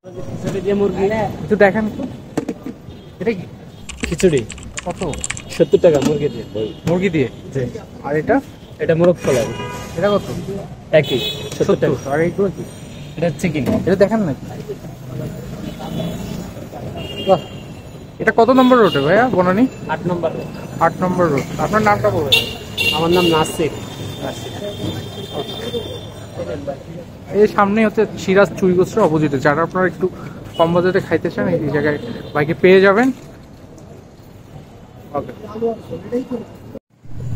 খিচুড়ি দিয়ে মুরগি একটু দেখান তো। এটা কি খিচুড়ি? কত? 70 টাকা মুরগি দিয়ে। মুরগি দিয়ে? আর এটা? এটা মোরগ পোলাও। এটা কত? একই 70 টাকা। আর এইগুলো কি? এটা চিকেন। এটা দেখান না। বাহ, এটা কত নম্বর রোডে ভাইয়া বনানী? 8 নম্বর রোড। 8 নম্বর রোড। আপনার নামটা বলবেন? আমার নাম নাসির। এই সামনে হচ্ছে সিরাজ চুইগোস্টের অপোজিটে। যারা আপনারা একটু কম বাজেটে খাইতে চান এই জায়গায় বাইকে পেয়ে যাবেন।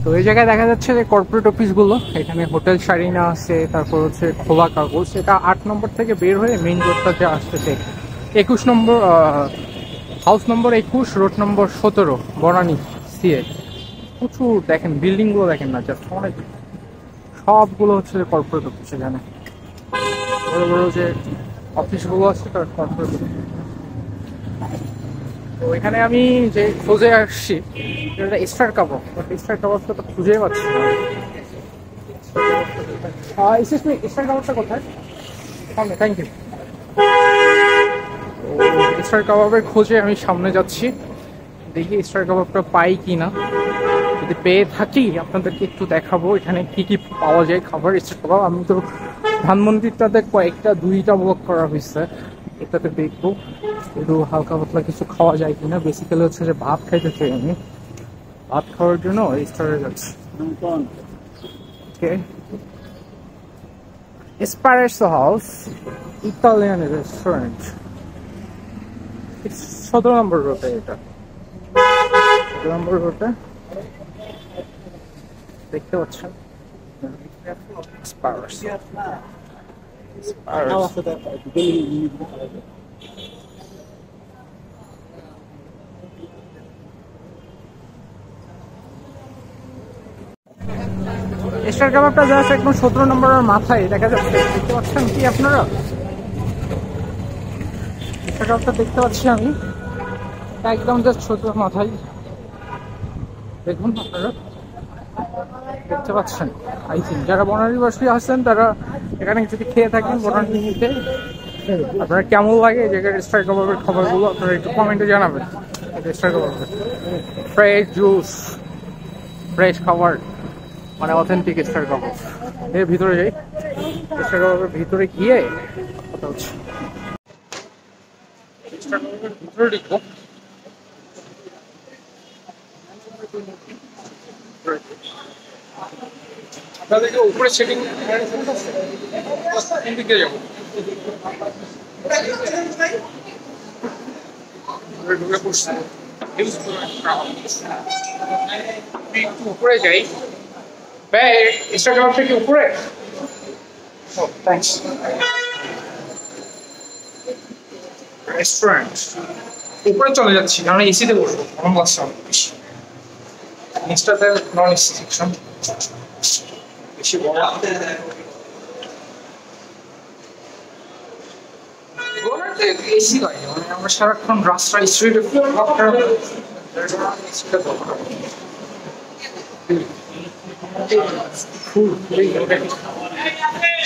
তো এই জায়গায় দেখা যাচ্ছে যে কর্পোরেট অফিসগুলো, এখানে হোটেল শারিনা আছে, তারপর হচ্ছে খোলা কাগজ। এটা 8 নম্বর থেকে বের হয়ে মেইন রোডটা যে আসতেছে 21 নম্বর, হাউস নম্বর 21, রোড নম্বর 17, বনানী সিএ। প্রচুর দেখেন বিল্ডিং গুলো, দেখেন না জাস্ট অনেক, সবগুলো হচ্ছে কর্পোরেট অফিস। এখানে বড় বড় যে অফিসগুলো আছে তার কর্পোরেট। তো এখানে আমি যে খুঁজে আসছি এটা স্টার কাবাব, স্টার কাবাবটা তো খুঁজে পাচ্ছি না। স্টার কাবাবটা কোথায়? Thank you. স্টার কাবাবের খোঁজে আমি সামনে যাচ্ছি, দেখি স্টার কাবাবটা পাই কি না। যদি পেয়ে থাকি আপনাদেরকে একটু দেখাবো এখানে কি কি পাওয়া যায় খাবার স্টার কাবাব। আমি তো ধানমন্দিরটাতে কয়েকটা 2টা ব্লক করা হয়েছে, এটাতে দেখবো একটু হালকা পাতলা কিছু খাওয়া যায় কিনা। বেসিক্যালি হচ্ছে যে ভাত খাইতে চাই আমি, ভাত খাওয়ার জন্য স্টারে যাচ্ছি। ওকে, এসপ্রেসো হাউস ইতালিয়ান রেস্টুরেন্ট, 17 নম্বর রোডে। এটা 17 নম্বর রোডে দেখতে পাচ্ছেন। স্টার কাবাবটা জাস্ট একদম 17 নম্বরের মাথায় দেখা যাচ্ছে, দেখতে পাচ্ছেন কি আপনারা? স্টার কাবাবটা দেখতে পাচ্ছি আমি একদম জাস্ট 17 মাথায়, দেখুন আপনারা দেখতে পাচ্ছেন। আই থিঙ্ক যারা বনানীবাসী আছেন তারা এখানে যদি খেয়ে থাকেন বনানীতে, আপনারা কেমন লাগে এই জায়গার স্টার কাবাবের খাবারগুলো আপনারা একটু কমেন্টে জানাবেন। স্টার কাবাবের ফ্রেশ জুস, ফ্রেশ খাবার, মানে অথেন্টিক স্টার কাবাব। এর ভিতরে যাই, স্টার কাবাবের ভিতরে গিয়ে কথা হচ্ছে। স্টার কাবাবের ভিতরে ঢুকবো। আপনাদেরকে উপরে সেটিং কোন দিকে যাবো? একটু উপরে যাই। ভাই স্টার কাবাবটা কি উপরে? ও থ্যাঙ্কস। রেস্টুরেন্ট উপরে চলে যাচ্ছি কারণ এসিতে বসবো, গরম লাগছে অনেক বেশি। নিচটাতে নন এসি সেকশন, বেশি বড় এসি লাগে, মানে আমরা সারাক্ষণ রাস্তায় স্ট্রিটে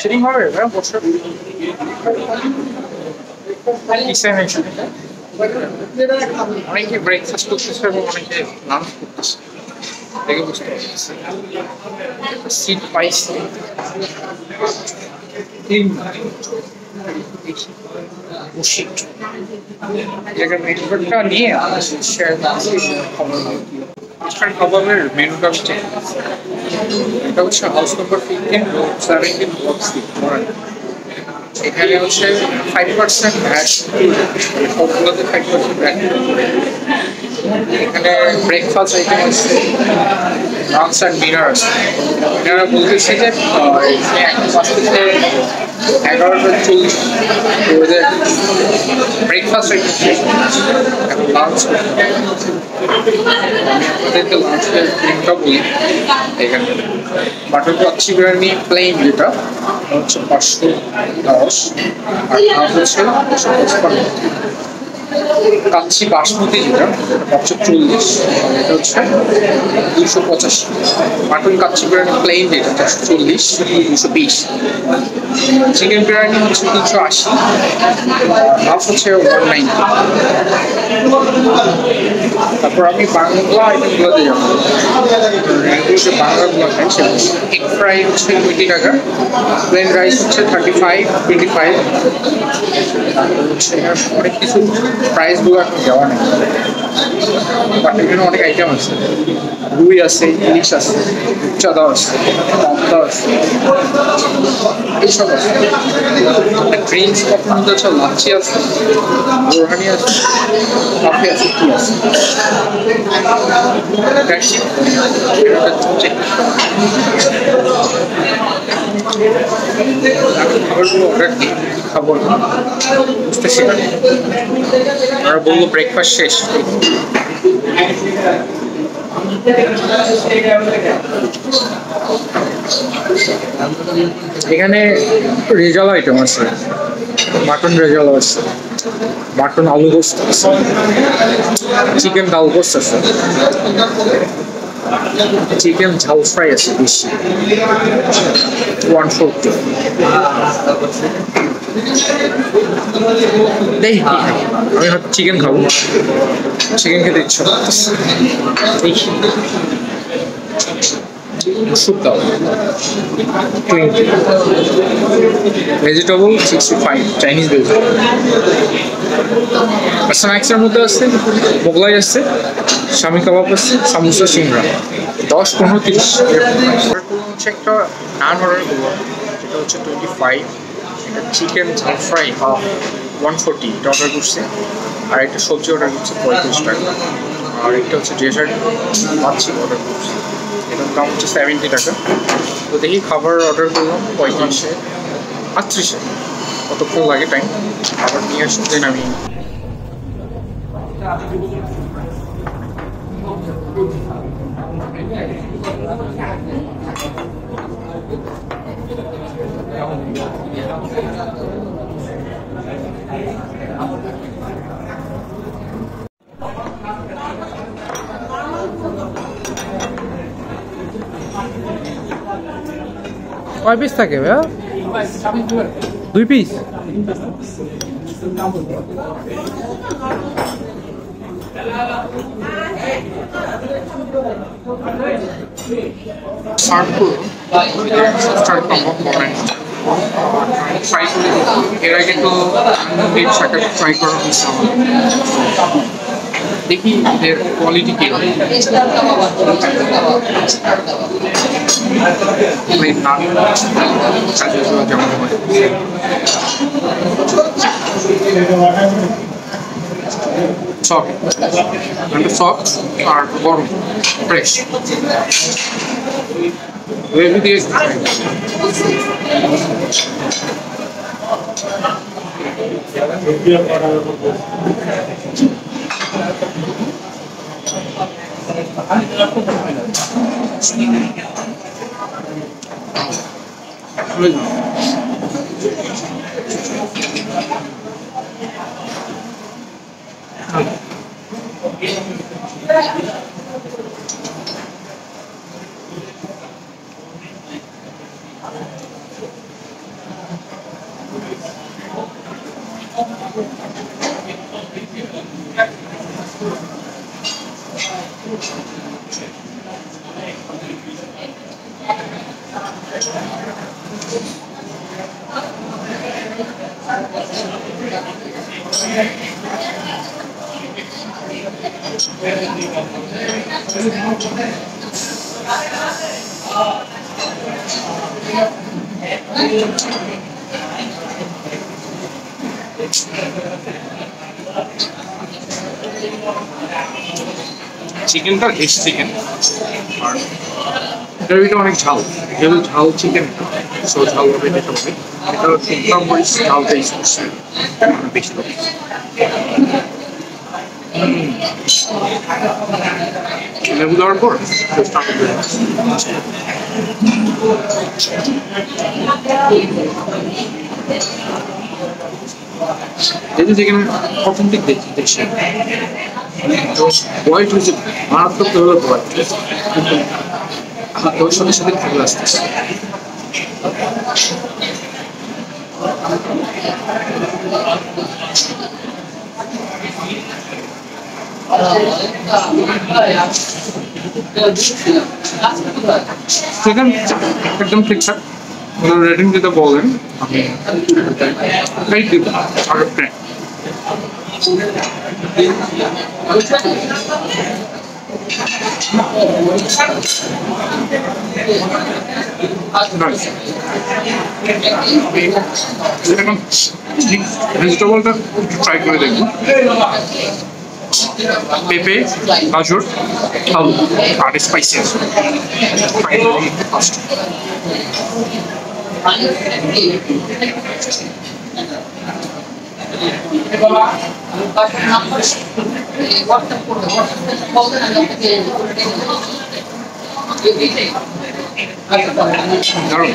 সেটিং হবে বসে অনেকে ব্রেকফাস্ট করতেছে এবং অনেকে লাঞ্চ করতেছে, দেখে বুঝতে পারছি। সিট পাইছি মেনুটা নিয়ে খাবারের মেনুটা হচ্ছে এটা হচ্ছে হাউস নম্বর 15, রোড 17, ব্লক 6। এখানে হচ্ছে 5% ভ্যাট, সবগুলোতে 5% ভ্যাট। এখানে ব্রেকফাস্ট আইটেম আছে, লাঞ্চ অ্যান্ড ডিনার আছে। এনারা বলতেছে যে একটা বাসতে 11:40 ওদের ব্রেকফাস্ট আইটেম শেষ, এখন লাঞ্চ করতে। আমি আপনাদেরকে লাঞ্চের মেনুটা বলি। এখানে বাটার লচ্ছি বিরিয়ানি প্লেন, যেটা হচ্ছে 510, আর হচ্ছে 255। কাচ্চি বাসমতি যেটা 540, এটা হচ্ছে 285। মাটন কাচ্চি বিরিয়ানি প্লেন যেটা 440, 220। চিকেন বিরিয়ানি হচ্ছে 380, হাফ হচ্ছে 190। তারপর আমি বাংলা আইটেমগুলোতে যাবো। এগুলো যে বাংলাগুলো খাই সেগুলো এগ ফ্রাই হচ্ছে 20 টাকা, প্লেন রাইস হচ্ছে 35, 25। হচ্ছে অনেক কিছু প্রাইসগুলো এখন দেওয়া নেই, বাট এখানে অনেক আইটেম আছে। রুই আছে, ইলিশ আছে, চাঁদা আছে, পাবদা আছে, এইসব আছে। ড্রিঙ্কস কখনো হচ্ছে লাচ্ছি আছে, বোরহানি আছে, কাফে আছে, কি আছে। খাবারগুলো অর্ডার দিই, খাবো না বুঝতেছি না। ওরা বললো ব্রেকফাস্ট শেষ। এখানে রেজালা আইটেম আছে, মাটন রেজালা আছে, মাটন আলু গোস্ত আছে, চিকেন ডাল গোস্ত আছে, চিকেন ঝাল ফ্রাই আছে বেশি 140। দেখি আমি হয়তো চিকেন খাবো, চিকেন খেতে ইচ্ছা করতেছে। দেখি মসুর ডাল 20, ভেজিটেবল 65, চাইনিজ ভেজিটেবল। আর স্ন্যাক্সের মধ্যে আছে মোগলাই আছে, শামি কাবাব আছে, সামোসা, সিংড়া 10, 15, 30। হচ্ছে একটা নান অর্ডার করবো, এটা হচ্ছে 25। এটা চিকেন ঝাল ফ্রাই হাফ 140, এটা অর্ডার করছে। আর একটা সবজি অর্ডার করছে 35 টাকা। আর একটা হচ্ছে ডেজার্ট মাছি অর্ডার করছে, এটার দাম হচ্ছে 70 টাকা। তো দেখি খাবার অর্ডার করলাম 35-এ, 38-এ কতক্ষণ লাগে টাইম। খাবার নিয়ে আসতে দেন আমি কয় পিস থাকে ভাইয়া? 2 পিস। এর আগে তো ট্রাই করা হয়েছে আমার, দেখি এদের কোয়ালিটি কি হয়। যেমন সফট আর গরম ফ্রেশ গ্রেভি দিয়ে চিকেনটা রিচ চিকেন আর গ্রেভিটা অনেক ঝাল, যেহেতু ঝাল চিকেন সো ঝাল হবে এটা হবে। এটা শুকনো মরিচ ঝালটা ইউজ করছে বেশি হবে। লেবু দেওয়ার পর যেহেতু যেখানে অথেন্টিক দেখি দেশে তো বয়েড হয়েছে মারাত্মক লেভেলের বয়েড, কিন্তু আমার ওর সাথে সাথে ভালো আসতেছে। সেকেন্ড একদম ঠিকঠাক, রেটিং যেটা বলেন আমি 8 দিব আউট অফ 10। ভেজিটেবলটা ট্রাই করে দেখবো। পেঁপে, গাজর, আলু আর স্পাইসি আছে। দারুণ।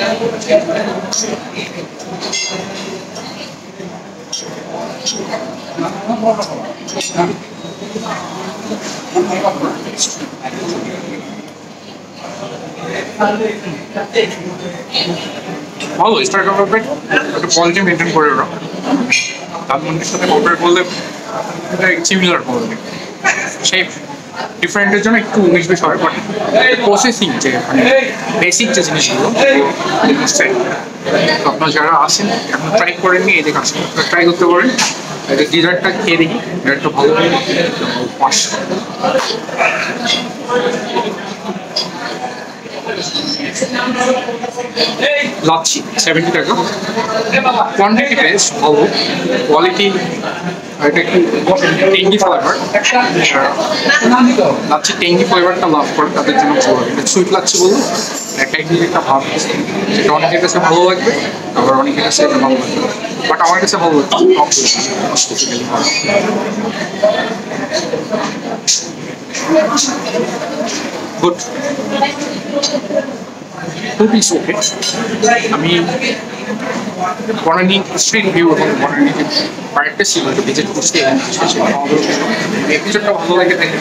ভালো স্টার কাবাবের একটা কোয়ালিটি মেনটেন করে ওরা। ধানমন্ডির সাথে কম্পেয়ার করলে এটা সিমিলার কোয়ালিটি, সেই ডিফারেন্টের জন্য একটু 19-20 হয়, বাট প্রসেসিং যে বেসিক যে জিনিসগুলো আপনার যারা আসেন এখন ট্রাই করেননি এই যে কাছে ট্রাই করতে পারেন। ডিজার্টটা খেয়ে দেখি, ডিজার্টটা ভালো পাস। লাচ্ছি 70 টাকা, কোয়ান্টিটি বেশ ভালো, কোয়ালিটি এটা একটু টেঙ্গি ফ্লেভার। লাচ্ছি টেঙ্গি ফ্লেভারটা লাভ করে তাদের জন্য ভালো, এটা সুইট লাচ্ছি বলবো একটা ভাব, সেটা অনেকের কাছে ভালো লাগবে, আবার অনেকের কাছে এটা ভালো লাগবে, বাট আমার কাছে ভালো লাগছে। গুড, খুবই ওকে। আমি বনানী স্ট্রিট ভিউ এবং বনানী যে পার্কটা ছিল এটা ভিজিট করছি, এপিসোডটা ভালো লাগে থাকে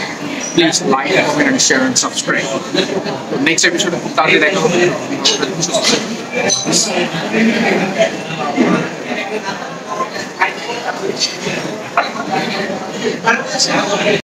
please like, comment and share and subscribe. Next এপিসোডে খুব তাড়াতাড়ি দেখা হবে।